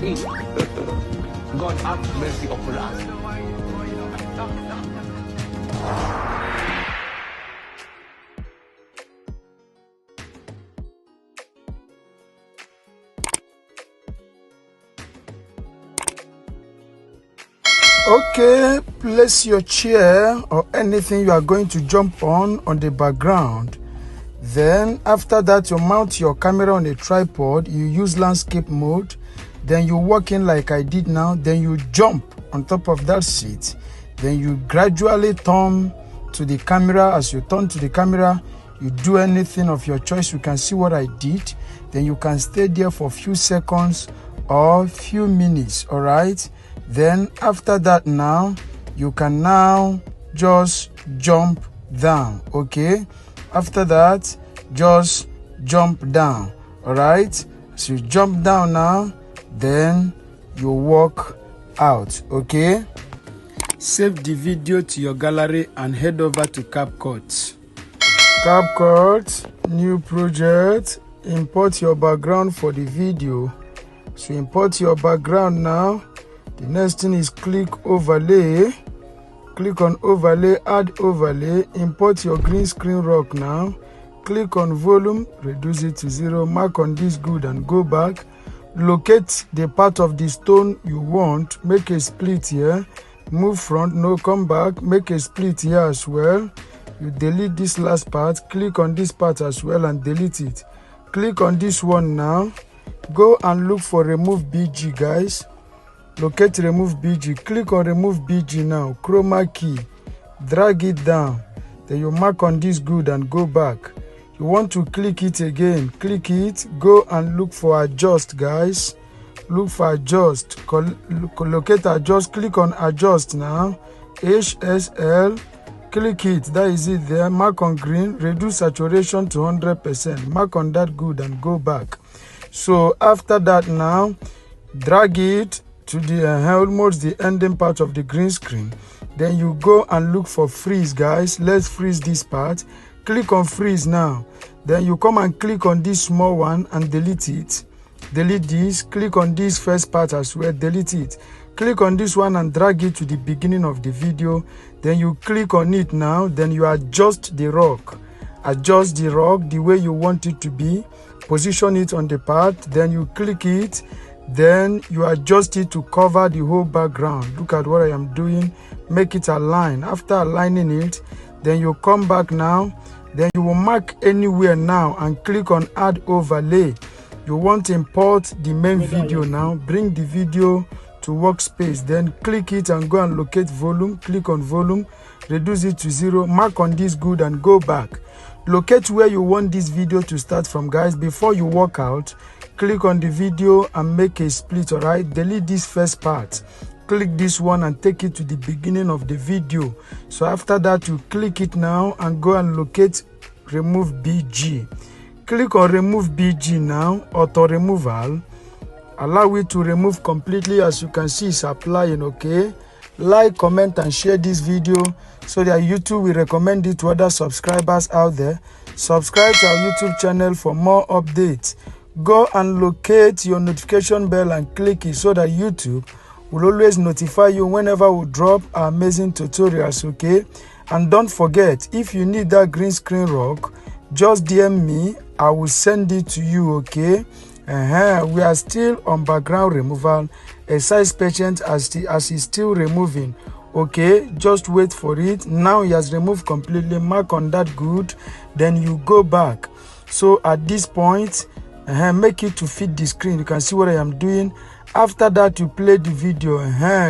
God have mercy upon us. Okay, place your chair or anything you are going to jump on the background. Then after that, you mount your camera on a tripod. You use landscape mode. Then you walk in like I did now. Then you jump on top of that seat. Then you gradually turn to the camera. As you turn to the camera, you do anything of your choice. You can see what I did. Then you can stay there for a few seconds or few minutes. All right. Then after that, now you can now just jump down. Okay. After that, just jump down. All right. So you jump down now, then you walk out. Okay. Save the video to your gallery and head over to CapCut. CapCut, new project. Import your background for the video. So import your background now. The next thing is click overlay. Click on overlay, add overlay, import your green screen rock now. Click on volume, reduce it to 0, mark on this good and go back. Locate the part of the stone you want, make a split here. Move front, no, come back, make a split here as well. You delete this last part, click on this part as well and delete it. Click on this one now. Go and look for remove BG, guys. Locate remove BG, click on remove BG now, chroma key, drag it down, then you mark on this good and go back. You want to click it again, click it, go and look for adjust, guys. Look for adjust, locate adjust, click on adjust now, HSL, click it, that is it there, mark on green, reduce saturation to 100%, mark on that good and go back. So after that now, drag it to the almost the ending part of the green screen. Then you go and look for freeze, guys. Let's freeze this part. Click on freeze now. Then you come and click on this small one and delete it. Delete this. Click on this first part as well, delete it. Click on this one and drag it to the beginning of the video. Then you click on it now. Then you adjust the rock. Adjust the rock the way you want it to be. Position it on the part. Then you click it. Then you adjust it to cover the whole background. Look at what I am doing. Make it align. After aligning it, then you come back now. Then you will mark anywhere now and click on add overlay. You want to import the main video now. Bring the video to workspace. Then click it and go and locate volume. Click on volume. Reduce it to 0. Mark on this good and go back. Locate where you want this video to start from, guys. Before you walk out, click on the video and make a split. All right, delete this first part, click this one and take it to the beginning of the video. So after that, you click it now and go and locate remove BG. Click on remove BG now, auto removal. Allow it to remove completely. As you can see, it's applying. Okay, like, comment and share this video so that YouTube will recommend it to other subscribers out there. Subscribe to our YouTube channel for more updates. Go and locate your notification bell and click it so that YouTube will always notify you whenever we drop our amazing tutorials. Okay, and don't forget, if you need that green screen rock, just DM me, I will send it to you. Okay, we are still on background removal. Exercise patient as he's still removing. Okay, just wait for it. Now he has removed completely. Mark on that good, then you go back. So at this point, make it to fit the screen. You can see what I am doing. After that, you play the video.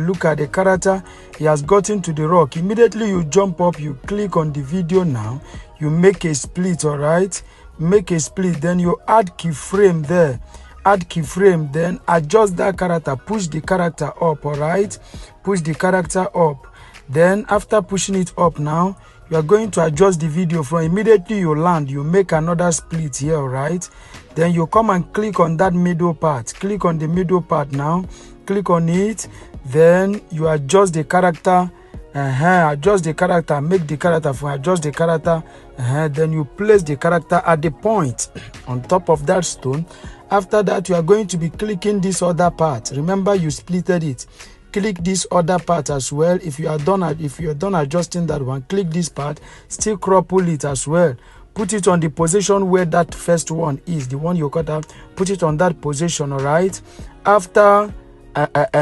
Look at the character. He has gotten to the rock. Immediately you jump up, you click on the video now. You make a split. All right, make a split. Then you add keyframe there. Add keyframe, then adjust that character, push the character up. All right, push the character up. Then after pushing it up now, you are going to adjust the video. From immediately you land, you make another split here. All right, then you come and click on that middle part. Click on the middle part now, click on it. Then you adjust the character. Adjust the character, make the character from adjust the character Then you place the character at the point on top of that stone. After that, you are going to be clicking this other part. Remember, you splitted it. Click this other part as well. If you are done adjusting that one, click this part. Still crumple it as well. Put it on the position where that first one is, the one you cut out. Put it on that position, all right? After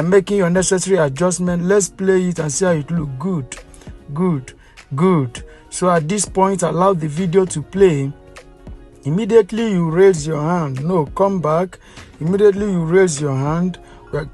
making your necessary adjustment, let's play it and see how it looks. Good, good, good. So at this point, allow the video to play. Immediately you raise your hand. No, come back. Immediately you raise your hand.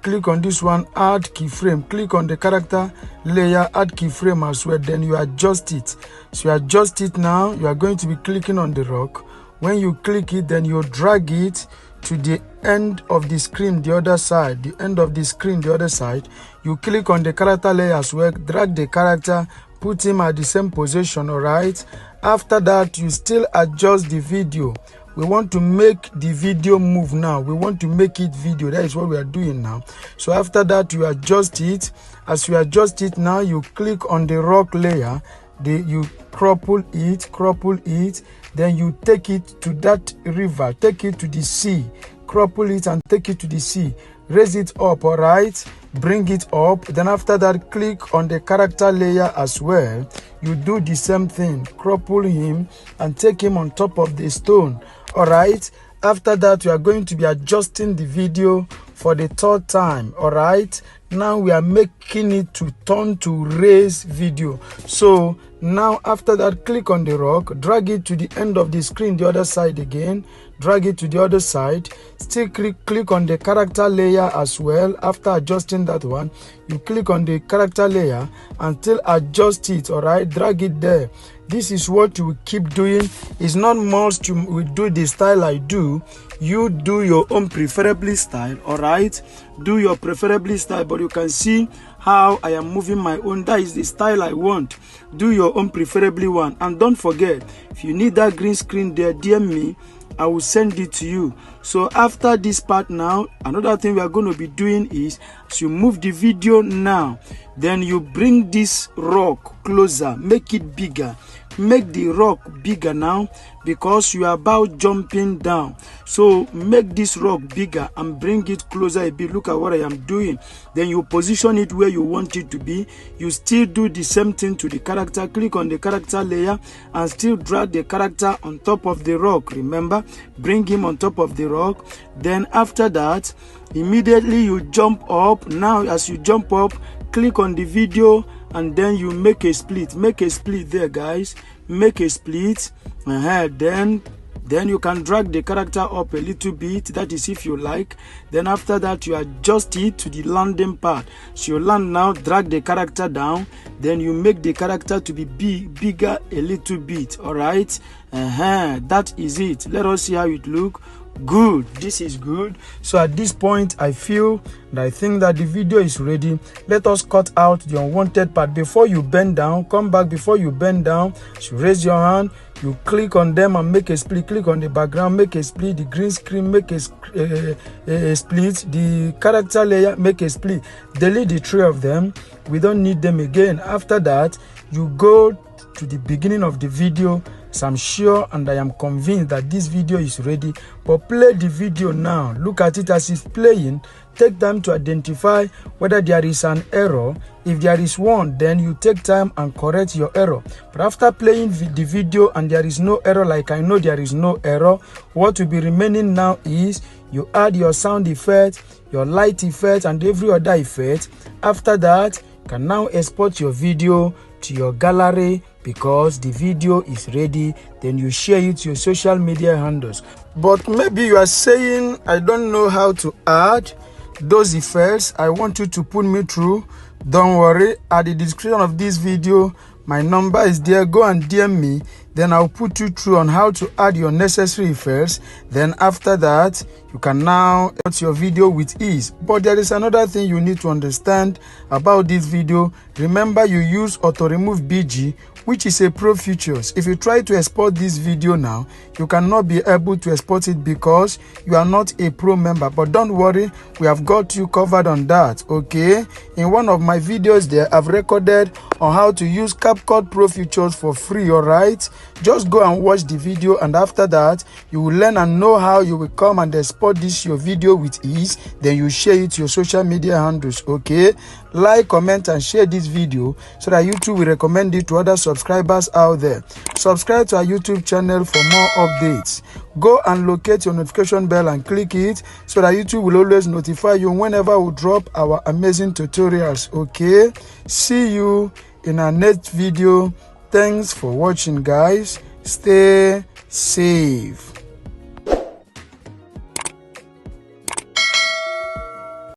Click on this one, add keyframe. Click on the character layer, add keyframe as well. Then you adjust it. So you adjust it now. You are going to be clicking on the rock. When you click it, then you drag it to the end of the screen, the other side. The end of the screen, the other side. You click on the character layer as well. Drag the character, put him at the same position, all right? After that, you still adjust the video. We want to make the video move now. We want to make it video. That is what we are doing now. So after that, you adjust it. As you adjust it now, you click on the rock layer. You crumple it. Then you take it to that river. Take it to the sea. Crumple it and take it to the sea. Raise it up, all right? Bring it up. Then after that, click on the character layer as well. You do the same thing. Crumple him and take him on top of the stone. All right? After that, we are going to be adjusting the video for the third time. All right? Now we are making it to turn to raise video. So now after that, click on the rock, drag it to the end of the screen, the other side again. Drag it to the other side. Still click on the character layer as well. After adjusting that one, you click on the character layer and still adjust it. All right, drag it there. This is what you will keep doing. It's not must you will do the style I do. You do your own preferably style. All right, do your preferably style, but you can see how I am moving my own. That is the style I want. Do your own preferably one. And don't forget, if you need that green screen there, DM me. I will send it to you. So after this part now, another thing we are going to be doing is, as you move the video now, then you bring this rock closer, make it bigger. Make the rock bigger now because you are about jumping down. So make this rock bigger and bring it closer a bit. Look at what I am doing. Then you position it where you want it to be. You still do the same thing to the character. Click on the character layer and still drag the character on top of the rock. Remember, bring him on top of the rock. Then after that, immediately you jump up. Now as you jump up, click on the video and then you make a split. Make a split there, guys. Make a split. Then you can drag the character up a little bit. That is if you like. Then after that, you adjust it to the landing part. So you land now, drag the character down. Then you make the character to be bigger a little bit. All right. That is it. Let us see how it look. Good. This is good. So at this point, I think that the video is ready. Let us cut out the unwanted part. Before you bend down, come back. Before you bend down, so raise your hand. You click on them and make a split. Click on the background, make a split. The green screen, make a split. The character layer, make a split. Delete the three of them. We don't need them again. After that, you go to the beginning of the video. So I'm sure and I am convinced that this video is ready. But play the video now. Look at it as it's playing. Take time to identify whether there is an error. If there is one, then you take time and correct your error. But after playing the video and there is no error, like I know there is no error, what will be remaining now is you add your sound effect, your light effect, and every other effect. After that, you can now export your video to your gallery because the video is ready. Then you share it to your social media handles. But maybe you are saying, I don't know how to add those effects. I want you to put me through. Don't worry, at the description of this video, my number is there. Go and DM me. Then I'll put you through on how to add your necessary effects. Then after that, you can now export your video with ease. But there is another thing you need to understand about this video. Remember, you use auto remove BG, which is a pro features. If you try to export this video now, you cannot be able to export it because you are not a pro member. But don't worry, we have got you covered on that. Okay, in one of my videos there, I've recorded on how to use CapCut Pro features for free. All right, just go and watch the video, and after that you will learn and know how you will come and export this your video with ease. Then you share it to your social media handles. Okay, like, comment and share this video so that YouTube will recommend it to other subscribers out there. Subscribe to our YouTube channel for more updates. Go and locate your notification bell and click it so that YouTube will always notify you whenever we drop our amazing tutorials. Okay, see you in our next video. Thanks for watching, guys. Stay safe.